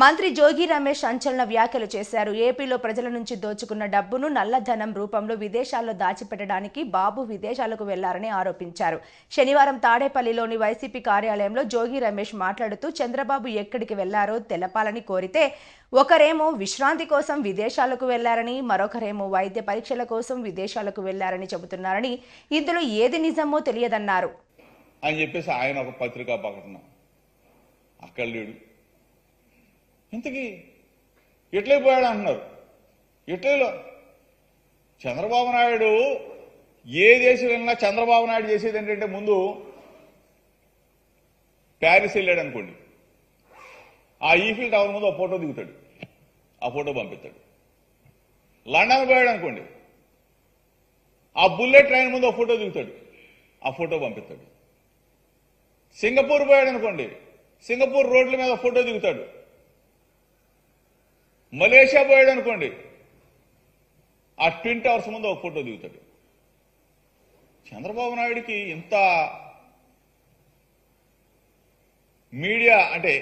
మంత్రి జోగి రమేష్ సంచలన వ్యాఖ్యలు చేశారు. ఏపీలో ప్రజల నుంచి దోచుకున్న డబ్బును నల్లధనం రూపంలో విదేశాల్లో దాచిపెట్టడానికి బాబు విదేశాలకు వెళ్లారని ఆరోపించారు. శనివారం తాడేపల్లిలోని వైసీపీ కార్యాలయంలో జోగి రమేష్ మాట్లాడుతూ చంద్రబాబు ఎక్కడికి వెళ్లారో తెలపాలని కోరితే ఒకరేమో విశ్రాంతి కోసం విదేశాలకు వెళ్లారని, మరొకరేమో వైద్య పరీక్షల కోసం విదేశాలకు వెళ్లారని చెబుతున్నారని, ఇందులో ఏది నిజమో తెలియదన్నారు. అని చెప్పేసి ఆయన ఒక పత్రికా ప్రకటన అక్కడ లేడు. ఇంతకీ ఇటలీ పోయాడు అంటున్నారు. ఇటలీలో చంద్రబాబు నాయుడు ఏ దేశం వెళ్ళినా చంద్రబాబు నాయుడు చేసేది ఏంటంటే ముందు ప్యారిస్ వెళ్ళాడు అనుకోండి, ఆ ఈఫిల్ టవర్ ముందు ఒక ఫోటో దిగుతాడు, ఆ ఫోటో పంపిస్తాడు. లండన్ పోయాడు అనుకోండి, ఆ బుల్లెట్ ట్రైన్ ముందు ఒక ఫోటో దిగుతాడు, ఆ ఫోటో పంపిస్తాడు. సింగపూర్ పోయాడు అనుకోండి, సింగపూర్ రోడ్ల మీద ఫోటో దిగుతాడు. మలేషియా పోయాడు అనుకోండి, ఆ ట్విన్ టవర్స్ ముందు ఒక ఫోటో దిగుతాడు. చంద్రబాబు నాయుడికి ఇంత మీడియా అంటే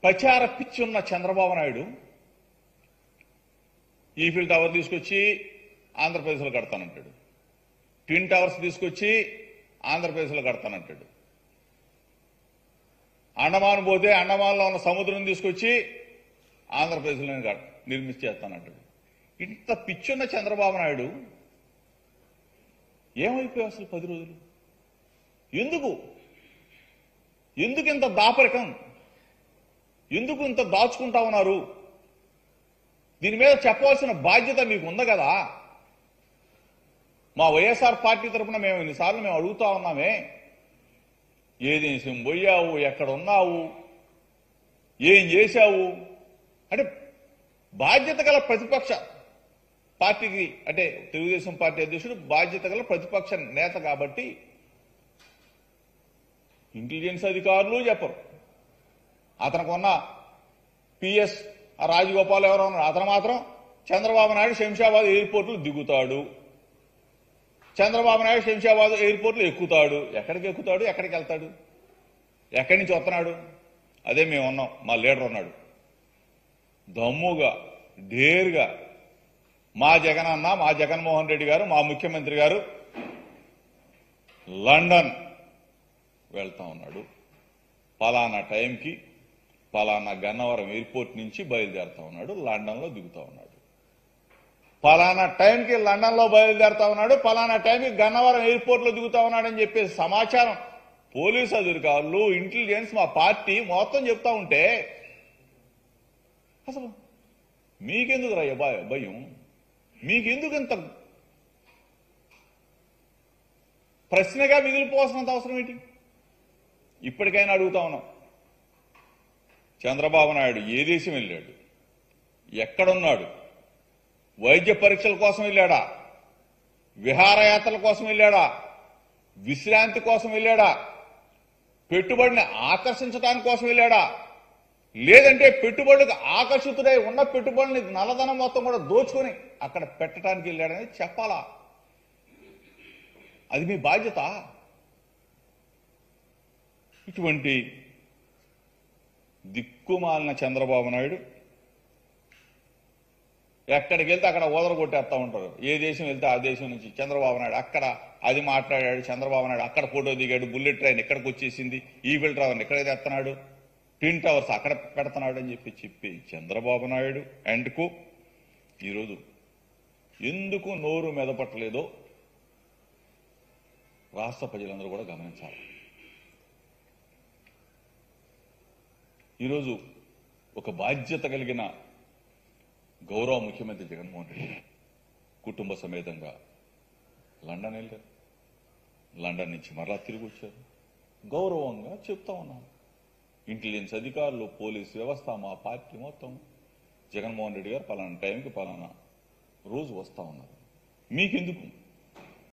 ప్రచార పిచ్చి ఉన్న చంద్రబాబు నాయుడు ఈఫిల్ టవర్ తీసుకొచ్చి ఆంధ్రప్రదేశ్లో కడతానంటాడు, ట్విన్ టవర్స్ తీసుకొచ్చి ఆంధ్రప్రదేశ్లో కడతానంటాడు. అండమాన్ పోతే అండమాన్లో ఉన్న సముద్రం తీసుకొచ్చి ఆంధ్రప్రదేశ్లో నిర్మించేస్తానంటాడు. ఇంత పిచ్చున్న చంద్రబాబు నాయుడు ఏమైపోయావు అసలు 10 రోజులు? ఎందుకు ఇంత దాపరికం? ఎందుకు ఇంత దాచుకుంటా ఉన్నారు? దీని మీద చెప్పవలసిన బాధ్యత మీకు ఉంది కదా. మా వైఎస్ఆర్ పార్టీ తరఫున మేము ఎన్నిసార్లు మేము అడుగుతా ఉన్నామే, ఏ దేశం పోయావు, ఎక్కడ ఉన్నావు, ఏం చేశావు అంటే బాధ్యత గల ప్రతిపక్ష పార్టీకి, అంటే తెలుగుదేశం పార్టీ అధ్యక్షుడు బాధ్యత గల ప్రతిపక్ష నేత కాబట్టి ఇంటెలిజెన్స్ అధికారులు చెప్పరు. అతనికి ఉన్న పిఎస్ రాజగోపాల్ ఎవరో ఉన్నారు, అతను మాత్రం చంద్రబాబు నాయుడు శంషాబాద్ ఎయిర్పోర్ట్లో దిగుతాడు, చంద్రబాబు నాయుడు శంషాబాద్ ఎయిర్పోర్ట్లో ఎక్కుతాడు. ఎక్కడికి ఎక్కుతాడు, ఎక్కడికి వెళ్తాడు, ఎక్కడి నుంచి వస్తున్నాడు? అదే మేము ఉన్నాం, మా లీడర్ ఉన్నాడు దమ్ముగా ఢేరుగా. మా జగన్ అన్న, మా జగన్మోహన్ రెడ్డి గారు, మా ముఖ్యమంత్రి గారు లండన్ వెళ్తా ఉన్నాడు, పలానా టైంకి పలానా గన్నవరం ఎయిర్పోర్ట్ నుంచి బయలుదేరుతా ఉన్నాడు, లండన్లో దిగుతా ఉన్నాడు. పలానా టైంకి లండన్లో బయలుదేరుతా ఉన్నాడు, పలానా టైంకి గన్నవరం ఎయిర్పోర్ట్లో దిగుతా ఉన్నాడని చెప్పేసి సమాచారం పోలీసు అధికారులు, ఇంటెలిజెన్స్, మా పార్టీ మొత్తం చెప్తా ఉంటే అసలు మీకెందుకు రా భయం? మీకెందుకు ఇంత ప్రశ్నగా మిగిలిపోవాల్సినంత అవసరం ఏంటి? ఇప్పటికైనా అడుగుతా ఉన్నాం, చంద్రబాబు నాయుడు ఏ దేశం వెళ్ళాడు, ఎక్కడున్నాడు, వైద్య పరీక్షల కోసం వెళ్ళాడా, విహారయాత్రల కోసం వెళ్ళాడా, విశ్రాంతి కోసం వెళ్ళాడా, పెట్టుబడిని ఆకర్షించడానికి కోసం వెళ్ళాడా, లేదంటే పెట్టుబడులకు ఆకర్షితుడై ఉన్న పెట్టుబడిని నల్లధనం మొత్తం కూడా దోచుకొని అక్కడ పెట్టడానికి వెళ్ళాడని చెప్పాలా? అది మీ బాధ్యత. ఇటువంటి దిక్కుమాలిన చంద్రబాబు నాయుడు ఎక్కడికి వెళ్తే అక్కడ ఓదరగొట్టేస్తా ఉంటారు. ఏ దేశం వెళ్తే ఆ దేశం నుంచి చంద్రబాబు నాయుడు అక్కడ అది మాట్లాడాడు, చంద్రబాబు నాయుడు అక్కడ ఫోటో దిగాడు, బుల్లెట్ ట్రైన్ ఎక్కడికి వచ్చేసింది, ఈఫిల్ టవర్ ఎక్కడ తెస్తున్నాడు, ట్విన్ టవర్స్ అక్కడ పెడుతున్నాడు అని చెప్పి చంద్రబాబు నాయుడు ఎండ్కు ఈరోజు ఎందుకు నోరు మెదపట్టలేదో రాష్ట్ర ప్రజలందరూ కూడా గమనించాలి. ఈరోజు ఒక బాధ్యత కలిగిన గౌరవ ముఖ్యమంత్రి జగన్మోహన్ రెడ్డి కుటుంబ సమేతంగా లండన్ వెళ్ళారు, లండన్ నుంచి మరలా తిరిగి వచ్చారు. గౌరవంగా చెప్తా ఉన్నాను, ఇంటెలిజెన్స్ అధికారులు, పోలీసు వ్యవస్థ, మా పార్టీ మొత్తం జగన్మోహన్ రెడ్డి గారు పలానా టైంకి పలానా రోజు వస్తా ఉన్నారు. మీకెందుకు?